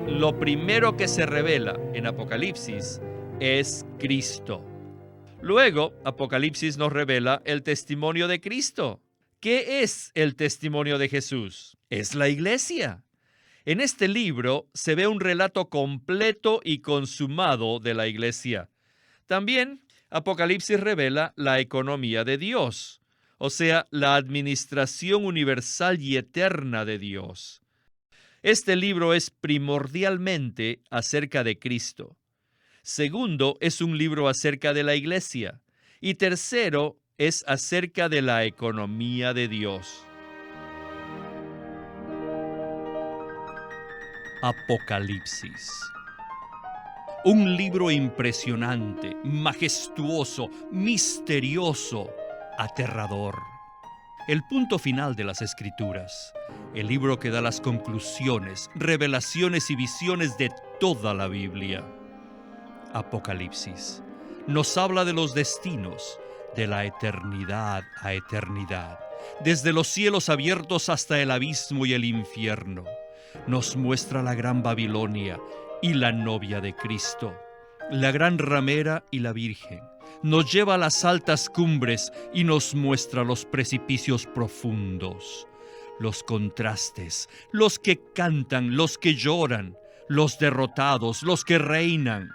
lo primero que se revela en Apocalipsis es Cristo. Luego, Apocalipsis nos revela el testimonio de Cristo. ¿Qué es el testimonio de Jesús? Es la iglesia. En este libro se ve un relato completo y consumado de la iglesia. También, Apocalipsis revela la economía de Dios, o sea, la administración universal y eterna de Dios. Este libro es primordialmente acerca de Cristo. Segundo, es un libro acerca de la iglesia. Y tercero, es acerca de la economía de Dios. Apocalipsis. Un libro impresionante, majestuoso, misterioso, aterrador. El punto final de las Escrituras. El libro que da las conclusiones, revelaciones y visiones de toda la Biblia. Apocalipsis nos habla de los destinos, de la eternidad a eternidad, desde los cielos abiertos hasta el abismo y el infierno. Nos muestra la gran Babilonia y la novia de Cristo, la gran ramera y la Virgen. Nos lleva a las altas cumbres y nos muestra los precipicios profundos, los contrastes, los que cantan, los que lloran, los derrotados, los que reinan.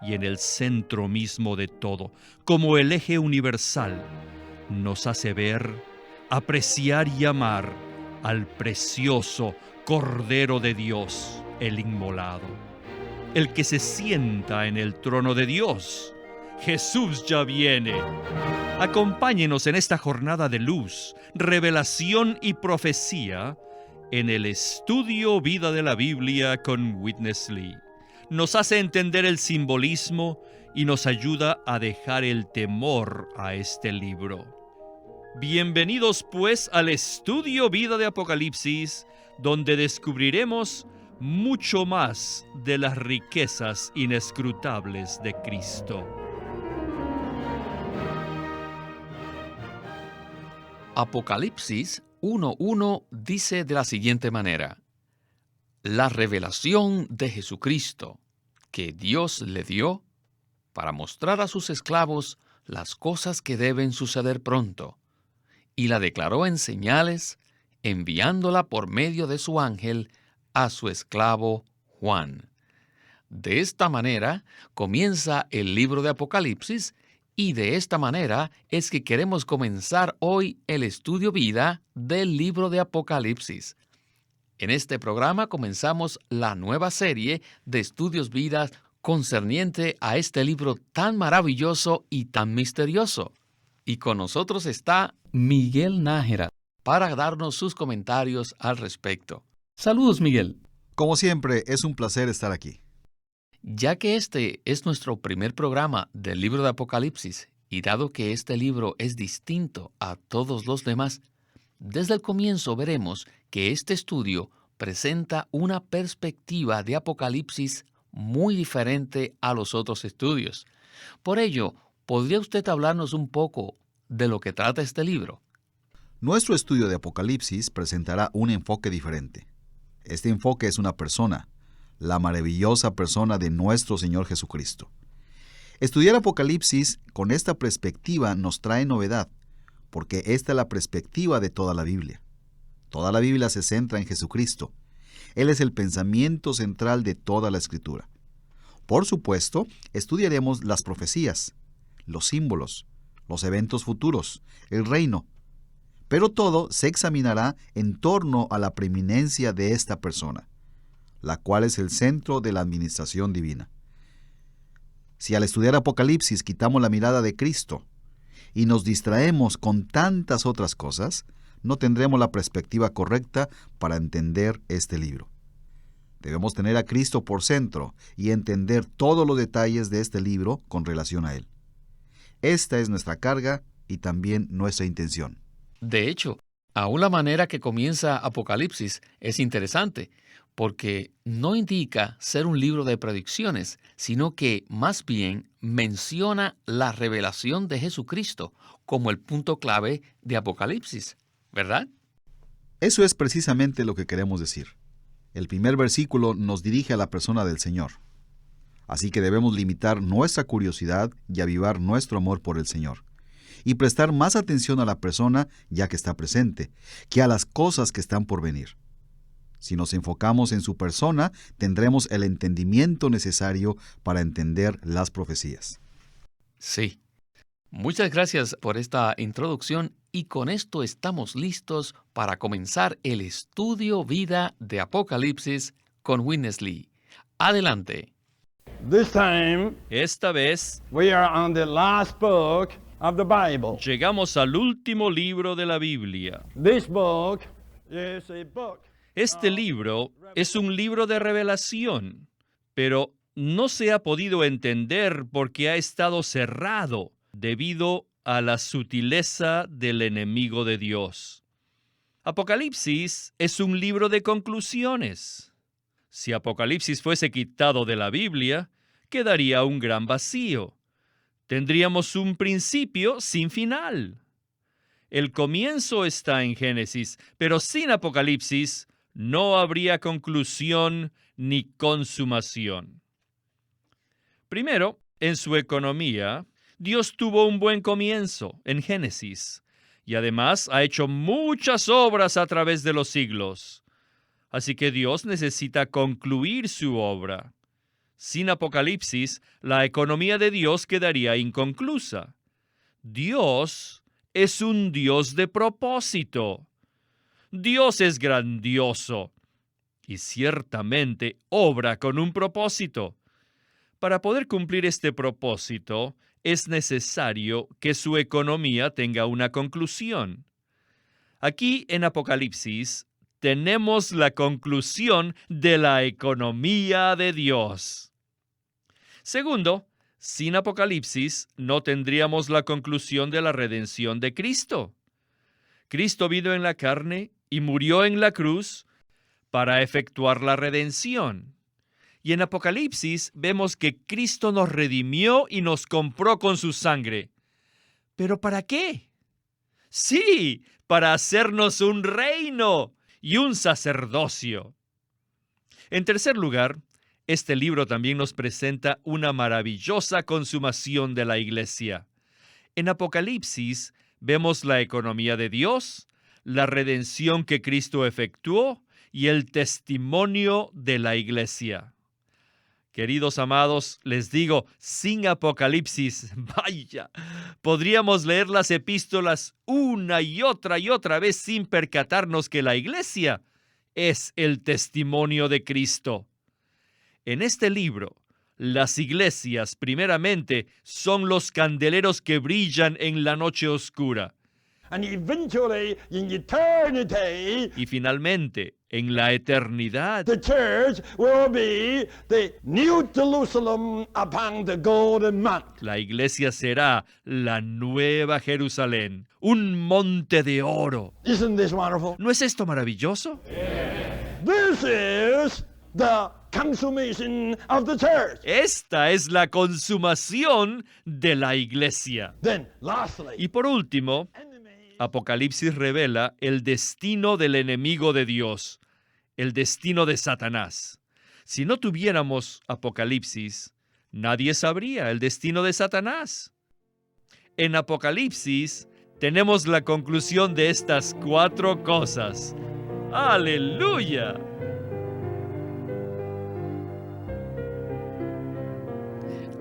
Y en el centro mismo de todo, como el eje universal, nos hace ver, apreciar y amar al precioso Cordero de Dios, el inmolado, el que se sienta en el trono de Dios. Jesús ya viene. Acompáñenos en esta jornada de luz, revelación y profecía en el estudio Vida de la Biblia con Witness Lee. Nos hace entender el simbolismo y nos ayuda a dejar el temor a este libro. Bienvenidos pues al estudio Vida de Apocalipsis, donde descubriremos mucho más de las riquezas inescrutables de Cristo. Apocalipsis 1:1 dice de la siguiente manera: la revelación de Jesucristo que Dios le dio para mostrar a sus esclavos las cosas que deben suceder pronto, y la declaró en señales, enviándola por medio de su ángel a su esclavo Juan. De esta manera comienza el libro de Apocalipsis, y de esta manera es que queremos comenzar hoy el estudio vida del libro de Apocalipsis. En este programa comenzamos la nueva serie de estudios vidas concerniente a este libro tan maravilloso y tan misterioso. Y con nosotros está Miguel Nájera para darnos sus comentarios al respecto. Saludos, Miguel. Como siempre, es un placer estar aquí. Ya que este es nuestro primer programa del libro de Apocalipsis, y dado que este libro es distinto a todos los demás, desde el comienzo veremos que este estudio presenta una perspectiva de Apocalipsis muy diferente a los otros estudios. Por ello, ¿podría usted hablarnos un poco de lo que trata este libro? Nuestro estudio de Apocalipsis presentará un enfoque diferente. Este enfoque es una persona, la maravillosa persona de nuestro Señor Jesucristo. Estudiar Apocalipsis con esta perspectiva nos trae novedad, porque esta es la perspectiva de toda la Biblia. Toda la Biblia se centra en Jesucristo. Él es el pensamiento central de toda la Escritura. Por supuesto, estudiaremos las profecías, los símbolos, los eventos futuros, el reino. Pero todo se examinará en torno a la preeminencia de esta persona, la cual es el centro de la administración divina. Si al estudiar Apocalipsis quitamos la mirada de Cristo y nos distraemos con tantas otras cosas, no tendremos la perspectiva correcta para entender este libro. Debemos tener a Cristo por centro y entender todos los detalles de este libro con relación a Él. Esta es nuestra carga y también nuestra intención. De hecho, aún la manera que comienza Apocalipsis es interesante, porque no indica ser un libro de predicciones, sino que más bien menciona la revelación de Jesucristo como el punto clave de Apocalipsis, ¿verdad? Eso es precisamente lo que queremos decir. El primer versículo nos dirige a la persona del Señor. Así que debemos limitar nuestra curiosidad y avivar nuestro amor por el Señor, y prestar más atención a la persona ya que está presente, que a las cosas que están por venir. Si nos enfocamos en su persona, tendremos el entendimiento necesario para entender las profecías. Sí. Muchas gracias por esta introducción y con esto estamos listos para comenzar el estudio vida de Apocalipsis con Witness Lee. Adelante. This time, Esta vez we are on the last book of the Bible. llegamos al último libro de la Biblia. This book is a book. Este libro es un libro de revelación, pero no se ha podido entender porque ha estado cerrado debido a la sutileza del enemigo de Dios. Apocalipsis es un libro de conclusiones. Si Apocalipsis fuese quitado de la Biblia, quedaría un gran vacío. Tendríamos un principio sin final. El comienzo está en Génesis, pero sin Apocalipsis no habría conclusión ni consumación. Primero, en su economía, Dios tuvo un buen comienzo en Génesis, y además ha hecho muchas obras a través de los siglos. Así que Dios necesita concluir su obra. Sin Apocalipsis, la economía de Dios quedaría inconclusa. Dios es un Dios de propósito. Dios es grandioso y ciertamente obra con un propósito. Para poder cumplir este propósito, es necesario que su economía tenga una conclusión. Aquí en Apocalipsis tenemos la conclusión de la economía de Dios. Segundo, sin Apocalipsis no tendríamos la conclusión de la redención de Cristo. Cristo vino en la carne y murió en la cruz para efectuar la redención. Y en Apocalipsis vemos que Cristo nos redimió y nos compró con su sangre. ¿Pero para qué? Sí, para hacernos un reino y un sacerdocio. En tercer lugar, este libro también nos presenta una maravillosa consumación de la iglesia. En Apocalipsis vemos la economía de Dios, la redención que Cristo efectuó y el testimonio de la iglesia. Queridos amados, les digo, sin Apocalipsis, vaya, podríamos leer las epístolas una y otra vez sin percatarnos que la iglesia es el testimonio de Cristo. En este libro, las iglesias, primeramente, son los candeleros que brillan en la noche oscura. And eventually, in eternity, Y finalmente, en la eternidad, the church will be the New Jerusalem upon the golden mount. la iglesia será la nueva Jerusalén, un monte de oro. Isn't this wonderful? ¿No es esto maravilloso? This is the consummation of the church. Esta es la consumación de la iglesia. Then, lastly, Y por último, Apocalipsis revela el destino del enemigo de Dios, el destino de Satanás. Si no tuviéramos Apocalipsis, nadie sabría el destino de Satanás. En Apocalipsis tenemos la conclusión de estas 4 cosas. ¡Aleluya!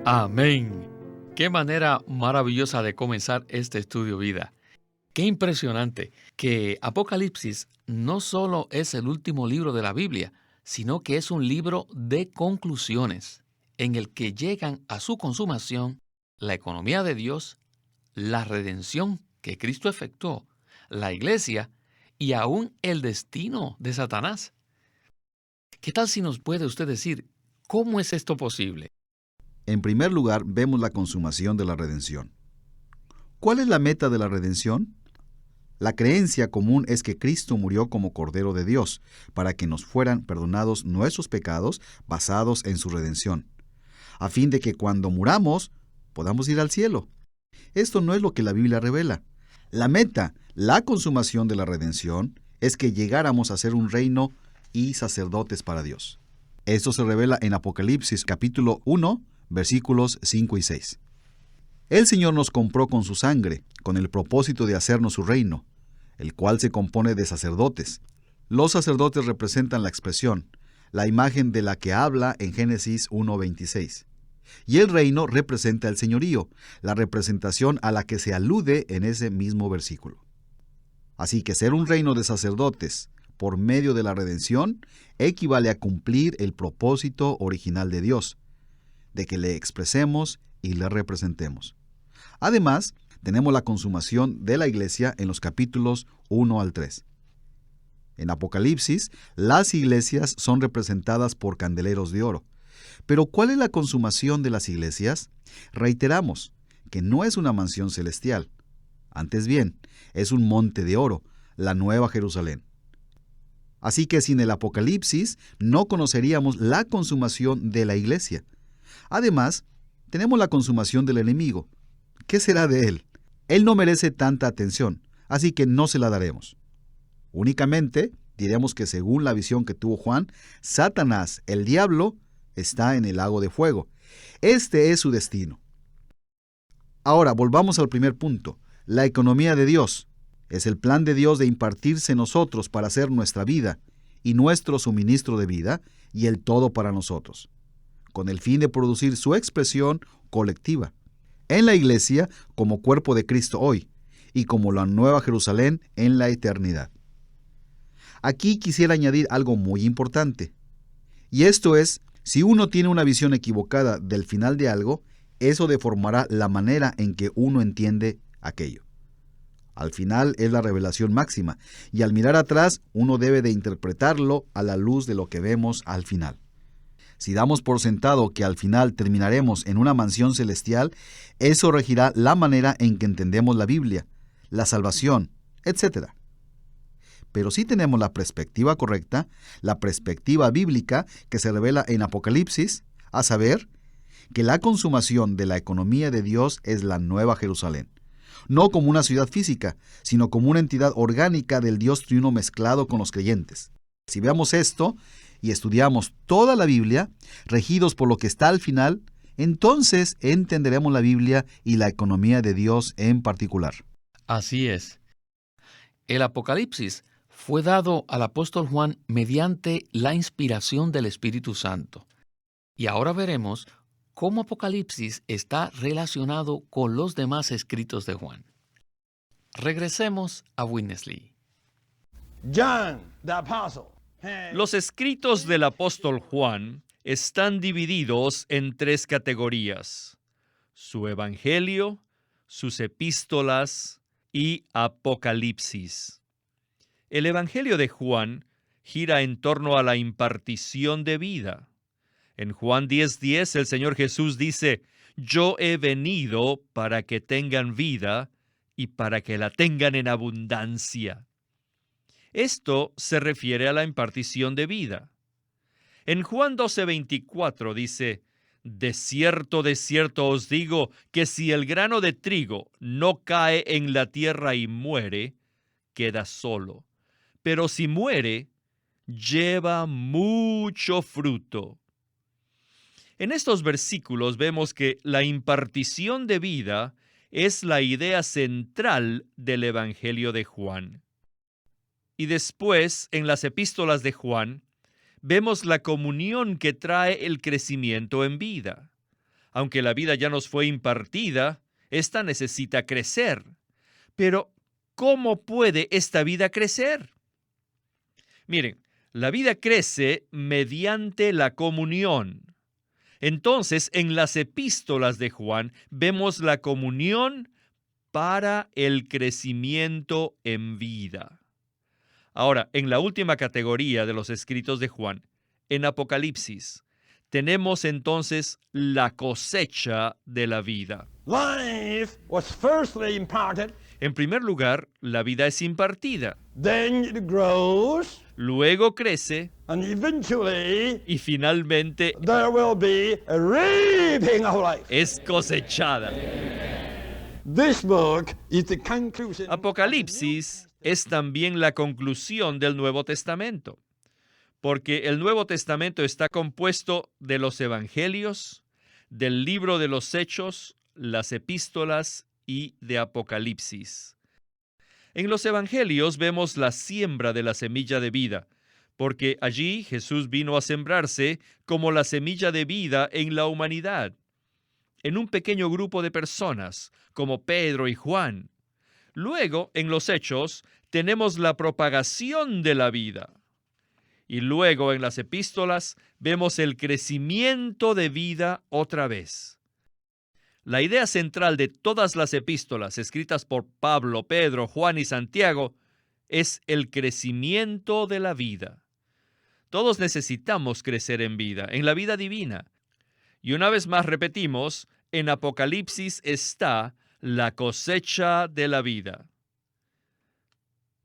Amén. Qué manera maravillosa de comenzar este estudio vida. Qué impresionante que Apocalipsis no solo es el último libro de la Biblia, sino que es un libro de conclusiones en el que llegan a su consumación la economía de Dios, la redención que Cristo efectuó, la iglesia y aún el destino de Satanás. ¿Qué tal si nos puede usted decir cómo es esto posible? En primer lugar, vemos la consumación de la redención. ¿Cuál es la meta de la redención? La creencia común es que Cristo murió como Cordero de Dios, para que nos fueran perdonados nuestros pecados basados en su redención, a fin de que cuando muramos podamos ir al cielo. Esto no es lo que la Biblia revela. La meta, la consumación de la redención, es que llegáramos a ser un reino y sacerdotes para Dios. Esto se revela en Apocalipsis capítulo 1, versículos 5 y 6. El Señor nos compró con su sangre, con el propósito de hacernos su reino, el cual se compone de sacerdotes. Los sacerdotes representan la expresión, la imagen de la que habla en Génesis 1:26. Y el reino representa el señorío, la representación a la que se alude en ese mismo versículo. Así que ser un reino de sacerdotes por medio de la redención equivale a cumplir el propósito original de Dios, de que le expresemos y le representemos. Además, tenemos la consumación de la iglesia en los capítulos 1 al 3. En Apocalipsis, las iglesias son representadas por candeleros de oro. Pero ¿cuál es la consumación de las iglesias? Reiteramos que no es una mansión celestial. Antes bien, es un monte de oro, la Nueva Jerusalén. Así que sin el Apocalipsis no conoceríamos la consumación de la iglesia. Además, tenemos la consumación del enemigo. ¿Qué será de él? Él no merece tanta atención, así que no se la daremos. Únicamente diremos que según la visión que tuvo Juan, Satanás, el diablo, está en el lago de fuego. Este es su destino. Ahora, volvamos al primer punto. La economía de Dios es el plan de Dios de impartirse en nosotros para hacer nuestra vida y nuestro suministro de vida y el todo para nosotros, con el fin de producir su expresión colectiva en la iglesia como cuerpo de Cristo hoy y como la Nueva Jerusalén en la eternidad. Aquí quisiera añadir algo muy importante, y esto es, si uno tiene una visión equivocada del final de algo, eso deformará la manera en que uno entiende aquello. Al final es la revelación máxima, y al mirar atrás uno debe de interpretarlo a la luz de lo que vemos al final. Si damos por sentado que al final terminaremos en una mansión celestial, eso regirá la manera en que entendemos la Biblia, la salvación, etc. Pero si tenemos la perspectiva correcta, la perspectiva bíblica que se revela en Apocalipsis, a saber, que la consumación de la economía de Dios es la Nueva Jerusalén, no como una ciudad física, sino como una entidad orgánica del Dios triuno mezclado con los creyentes. Si veamos esto y estudiamos toda la Biblia, regidos por lo que está al final, entonces entenderemos la Biblia y la economía de Dios en particular. Así es. El Apocalipsis fue dado al apóstol Juan mediante la inspiración del Espíritu Santo. Y ahora veremos cómo Apocalipsis está relacionado con los demás escritos de Juan. Regresemos a Winnesley. John, the apostle, had Los escritos del apóstol Juan están divididos en 3 categorías: su evangelio, sus epístolas y Apocalipsis. El evangelio de Juan gira en torno a la impartición de vida. En Juan 10:10 el Señor Jesús dice: «Yo he venido para que tengan vida y para que la tengan en abundancia». Esto se refiere a la impartición de vida. En Juan 12:24 dice: «De cierto os digo, que si el grano de trigo no cae en la tierra y muere, queda solo. Pero si muere, lleva mucho fruto». En estos versículos vemos que la impartición de vida es la idea central del Evangelio de Juan. Y después, en las epístolas de Juan, vemos la comunión que trae el crecimiento en vida. Aunque la vida ya nos fue impartida, esta necesita crecer. Pero, ¿cómo puede esta vida crecer? Miren, la vida crece mediante la comunión. Entonces, en las epístolas de Juan, vemos la comunión para el crecimiento en vida. Ahora, en la última categoría de los escritos de Juan, en Apocalipsis, tenemos entonces la cosecha de la vida. life was firstly imparted, En primer lugar, la vida es impartida, then it grows, luego crece and eventually y finalmente there will be a reaping of life. es cosechada. This book is the conclusion. Apocalipsis es también la conclusión del Nuevo Testamento. porque el Nuevo Testamento está compuesto de los Evangelios, del libro de los Hechos, las epístolas y de Apocalipsis. En los Evangelios vemos la siembra de la semilla de vida, porque allí Jesús vino a sembrarse como la semilla de vida en la humanidad, en un pequeño grupo de personas, como Pedro y Juan. Luego, en los Hechos, tenemos la propagación de la vida. Y luego, en las epístolas, vemos el crecimiento de vida otra vez. La idea central de todas las epístolas escritas por Pablo, Pedro, Juan y Santiago es el crecimiento de la vida. Todos necesitamos crecer en vida, en la vida divina. Y una vez más repetimos, en Apocalipsis está la cosecha de la vida.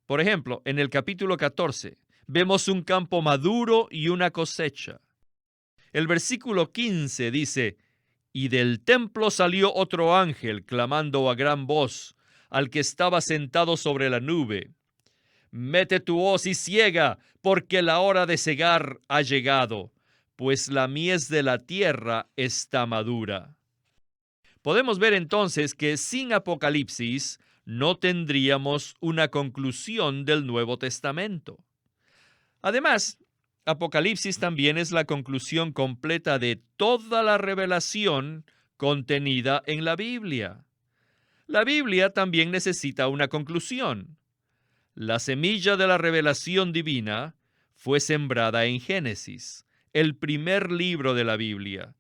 Por ejemplo, en el capítulo 14, vemos un campo maduro y una cosecha. El versículo 15 dice: «Y del templo salió otro ángel, clamando a gran voz, al que estaba sentado sobre la nube: Mete tu hoz y siega, porque la hora de segar ha llegado, pues la mies de la tierra está madura». Podemos ver entonces que sin Apocalipsis no tendríamos una conclusión del Nuevo Testamento. Además, Apocalipsis también es la conclusión completa de toda la revelación contenida en la Biblia. La Biblia también necesita una conclusión. La semilla de la revelación divina fue sembrada en Génesis, el primer libro de la Biblia,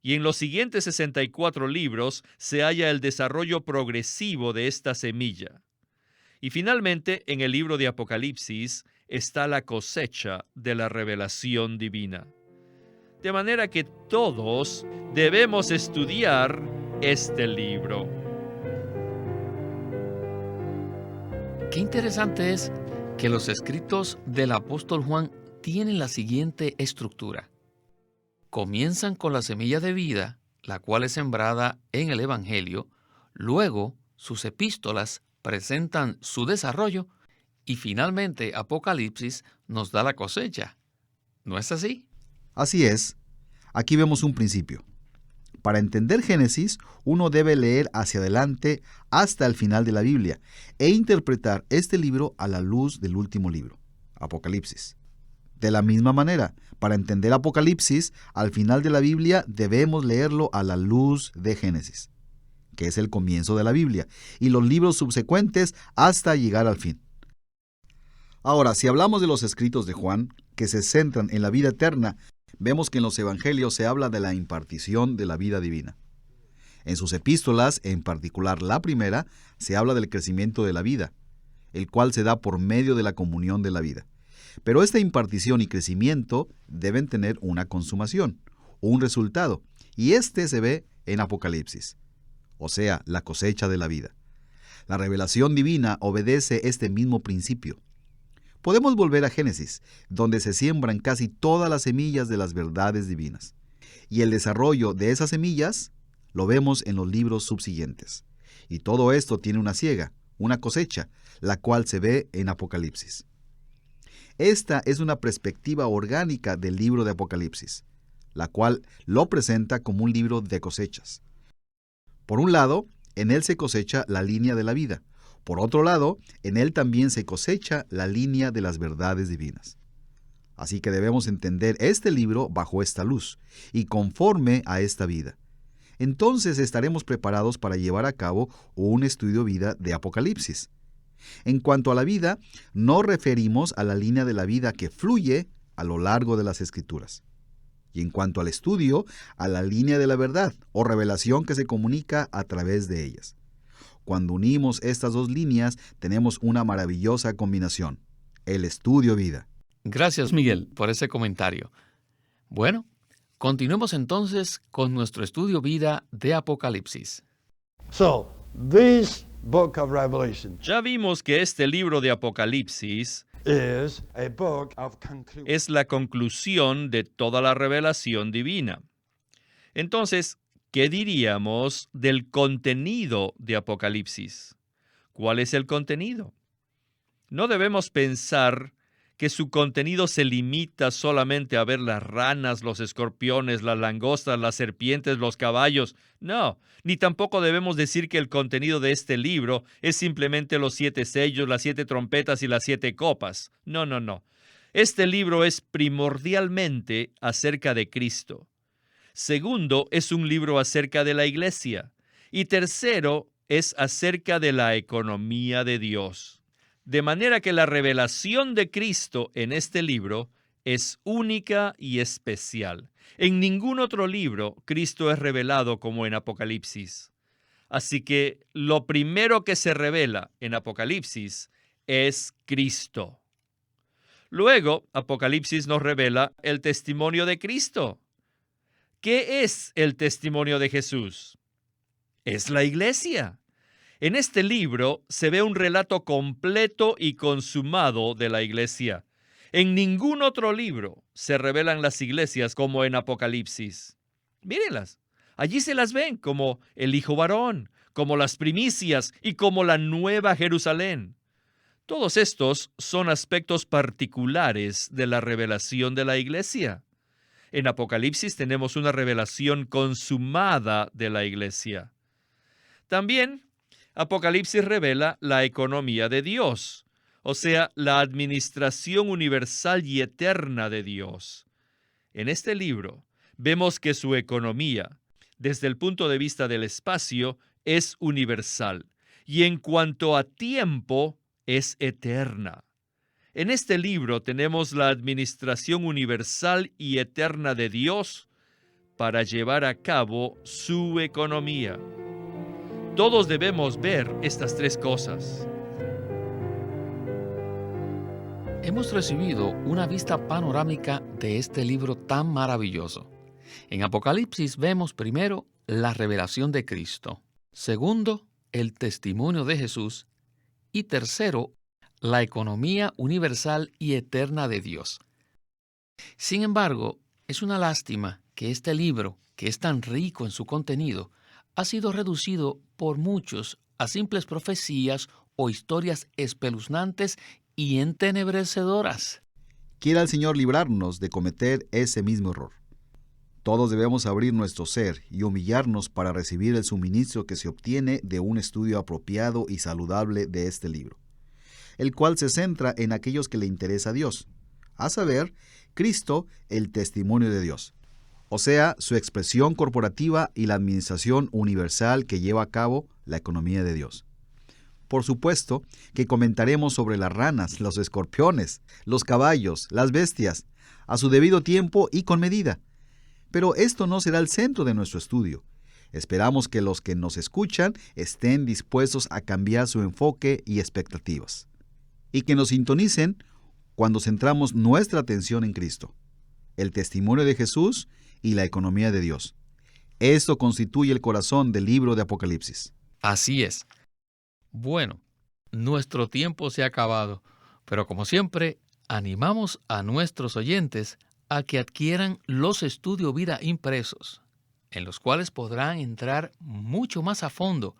y en los siguientes 64 libros se halla el desarrollo progresivo de esta semilla. Y finalmente, en el libro de Apocalipsis está la cosecha de la revelación divina. De manera que todos debemos estudiar este libro. Qué interesante es que los escritos del apóstol Juan tienen la siguiente estructura. Comienzan con la semilla de vida, la cual es sembrada en el Evangelio. Luego, sus epístolas presentan su desarrollo y finalmente Apocalipsis nos da la cosecha. ¿No es así? Así es. Aquí vemos un principio. Para entender Génesis, uno debe leer hacia adelante hasta el final de la Biblia e interpretar este libro a la luz del último libro, Apocalipsis. De la misma manera, para entender Apocalipsis, al final de la Biblia debemos leerlo a la luz de Génesis, que es el comienzo de la Biblia, y los libros subsecuentes hasta llegar al fin. Ahora, si hablamos de los escritos de Juan, que se centran en la vida eterna, vemos que en los evangelios se habla de la impartición de la vida divina. En sus epístolas, en particular la primera, se habla del crecimiento de la vida, el cual se da por medio de la comunión de la vida. Pero esta impartición y crecimiento deben tener una consumación, un resultado, y este se ve en Apocalipsis, o sea, la cosecha de la vida. La revelación divina obedece este mismo principio. Podemos volver a Génesis, donde se siembran casi todas las semillas de las verdades divinas. Y el desarrollo de esas semillas lo vemos en los libros subsiguientes. Y todo esto tiene una siega, una cosecha, la cual se ve en Apocalipsis. Esta es una perspectiva orgánica del libro de Apocalipsis, la cual lo presenta como un libro de cosechas. Por un lado, en él se cosecha la línea de la vida. Por otro lado, en él también se cosecha la línea de las verdades divinas. Así que debemos entender este libro bajo esta luz y conforme a esta vida. Entonces estaremos preparados para llevar a cabo un estudio vida de Apocalipsis. En cuanto a la vida, nos referimos a la línea de la vida que fluye a lo largo de las Escrituras. Y en cuanto al estudio, a la línea de la verdad o revelación que se comunica a través de ellas. Cuando unimos estas dos líneas, tenemos una maravillosa combinación, el estudio vida. Gracias, Miguel, por ese comentario. Bueno, continuemos entonces con nuestro estudio vida de Apocalipsis. So, this book of Revelation Ya vimos que este libro de Apocalipsis is a book of conclusion. es la conclusión de toda la revelación divina. Entonces, ¿qué diríamos del contenido de Apocalipsis? ¿Cuál es el contenido? No debemos pensar que su contenido se limita solamente a ver las ranas, los escorpiones, las langostas, las serpientes, los caballos. No, ni tampoco debemos decir que el contenido de este libro es simplemente los 7 sellos, las 7 trompetas y las 7 copas. No, no, no. Este libro es primordialmente acerca de Cristo. Segundo, es un libro acerca de la iglesia. Y tercero, es acerca de la economía de Dios. De manera que la revelación de Cristo en este libro es única y especial. En ningún otro libro Cristo es revelado como en Apocalipsis. Así que lo primero que se revela en Apocalipsis es Cristo. Luego, Apocalipsis nos revela el testimonio de Cristo. ¿Qué es el testimonio de Jesús? Es la iglesia. En este libro se ve un relato completo y consumado de la iglesia. En ningún otro libro se revelan las iglesias como en Apocalipsis. Mírenlas. Allí se las ven como el hijo varón, como las primicias y como la nueva Jerusalén. Todos estos son aspectos particulares de la revelación de la iglesia. En Apocalipsis tenemos una revelación consumada de la iglesia. También Apocalipsis revela la economía de Dios, o sea, la administración universal y eterna de Dios. En este libro vemos que su economía, desde el punto de vista del espacio, es universal, y en cuanto a tiempo, es eterna. En este libro tenemos la administración universal y eterna de Dios para llevar a cabo su economía. Todos debemos ver estas 3 cosas. Hemos recibido una vista panorámica de este libro tan maravilloso. En Apocalipsis vemos primero la revelación de Cristo, segundo, el testimonio de Jesús y tercero, la economía universal y eterna de Dios. Sin embargo, es una lástima que este libro, que es tan rico en su contenido, ha sido reducido por muchos a simples profecías o historias espeluznantes y entenebrecedoras. Quiera el Señor librarnos de cometer ese mismo error. Todos debemos abrir nuestro ser y humillarnos para recibir el suministro que se obtiene de un estudio apropiado y saludable de este libro, el cual se centra en aquellos que le interesa a Dios, a saber, Cristo, el testimonio de Dios, o sea, su expresión corporativa y la administración universal que lleva a cabo la economía de Dios. Por supuesto que comentaremos sobre las ranas, los escorpiones, los caballos, las bestias, a su debido tiempo y con medida. Pero esto no será el centro de nuestro estudio. Esperamos que los que nos escuchan estén dispuestos a cambiar su enfoque y expectativas, y que nos sintonicen cuando centramos nuestra atención en Cristo, el testimonio de Jesús y la economía de Dios. Esto constituye el corazón del libro de Apocalipsis. Así es. Bueno, nuestro tiempo se ha acabado, pero como siempre, animamos a nuestros oyentes a que adquieran los Estudio Vida impresos, en los cuales podrán entrar mucho más a fondo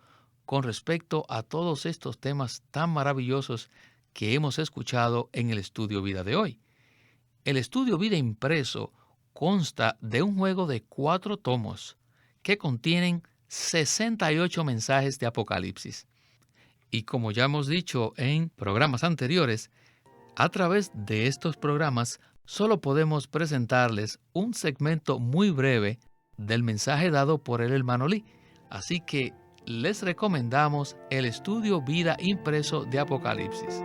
con respecto a todos estos temas tan maravillosos que hemos escuchado en el Estudio Vida de hoy. El Estudio Vida impreso consta de un juego de 4 tomos que contienen 68 mensajes de Apocalipsis. Y como ya hemos dicho en programas anteriores, a través de estos programas solo podemos presentarles un segmento muy breve del mensaje dado por el hermano Lee. Así que les recomendamos el Estudio Vida impreso de Apocalipsis.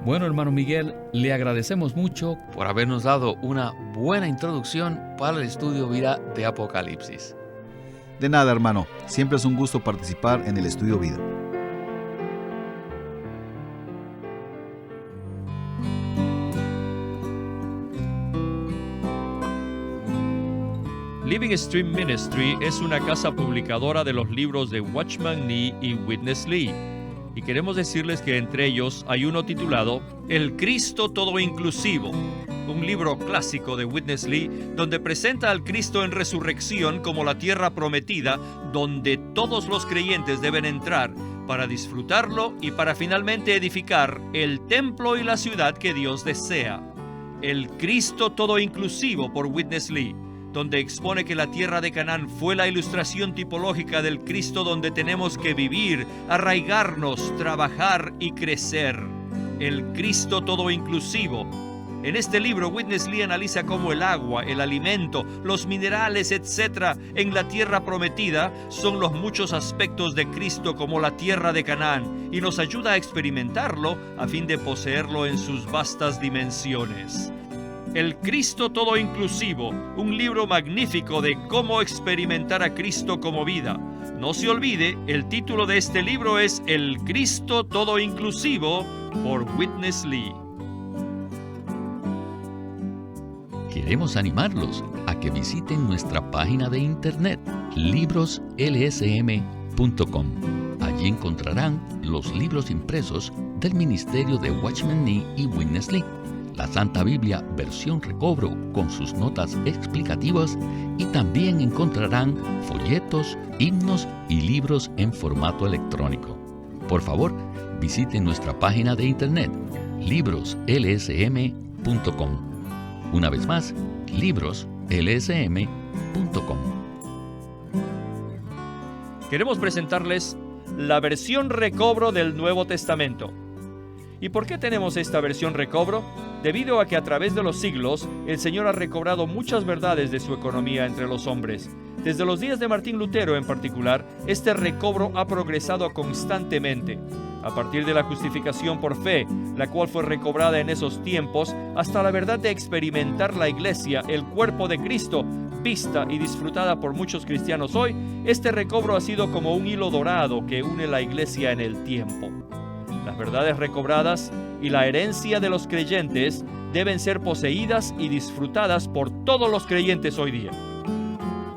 Bueno, hermano Miguel, le agradecemos mucho por habernos dado una buena introducción para el Estudio Vida de Apocalipsis. De nada, hermano. Siempre es un gusto participar en el Estudio Vida. Living Stream Ministry es una casa publicadora de los libros de Watchman Nee y Witness Lee. Y queremos decirles que entre ellos hay uno titulado El Cristo Todo Inclusivo, un libro clásico de Witness Lee donde presenta al Cristo en resurrección como la tierra prometida donde todos los creyentes deben entrar para disfrutarlo y para finalmente edificar el templo y la ciudad que Dios desea. El Cristo todo inclusivo por Witness Lee, donde expone que la tierra de Canaán fue la ilustración tipológica del Cristo donde tenemos que vivir, arraigarnos, trabajar y crecer. El Cristo todo inclusivo. En este libro, Witness Lee analiza cómo el agua, el alimento, los minerales, etc., en la tierra prometida son los muchos aspectos de Cristo como la tierra de Canaán, y nos ayuda a experimentarlo a fin de poseerlo en sus vastas dimensiones. El Cristo todo inclusivo, un libro magnífico de cómo experimentar a Cristo como vida. No se olvide, el título de este libro es El Cristo todo inclusivo por Witness Lee. Queremos animarlos a que visiten nuestra página de internet libroslsm.com. Allí encontrarán los libros impresos del ministerio de Watchman Nee y Witness Lee, la Santa Biblia versión recobro con sus notas explicativas, y también encontrarán folletos, himnos y libros en formato electrónico. Por favor, visiten nuestra página de internet libroslsm.com. Una vez más, libroslsm.com. Queremos presentarles la versión recobro del Nuevo Testamento. ¿Y por qué tenemos esta versión recobro? Debido a que a través de los siglos, el Señor ha recobrado muchas verdades de su economía entre los hombres. Desde los días de Martín Lutero en particular, este recobro ha progresado constantemente. A partir de la justificación por fe, la cual fue recobrada en esos tiempos, hasta la verdad de experimentar la Iglesia, el cuerpo de Cristo, vista y disfrutada por muchos cristianos hoy, este recobro ha sido como un hilo dorado que une la Iglesia en el tiempo. Las verdades recobradas y la herencia de los creyentes deben ser poseídas y disfrutadas por todos los creyentes hoy día.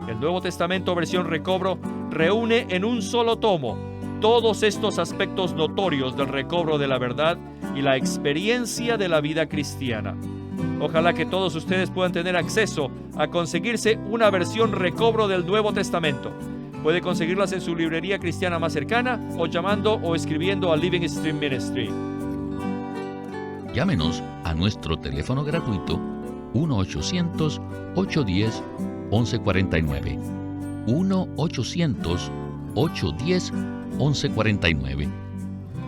El Nuevo Testamento versión recobro reúne en un solo tomo todos estos aspectos notorios del recobro de la verdad y la experiencia de la vida cristiana. Ojalá que todos ustedes puedan tener acceso a conseguirse una versión recobro del Nuevo Testamento. Puede conseguirlas en su librería cristiana más cercana o llamando o escribiendo a Living Stream Ministry. Llámenos a nuestro teléfono gratuito 1-800-810-1149. 1-800-810-1149.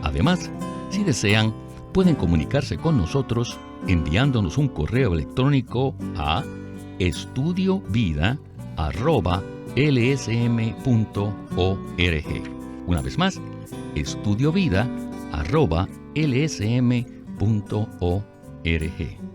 Además, si desean, pueden comunicarse con nosotros enviándonos un correo electrónico a estudiovida@lsm.org. Una vez más, estudiovida@lsm.org.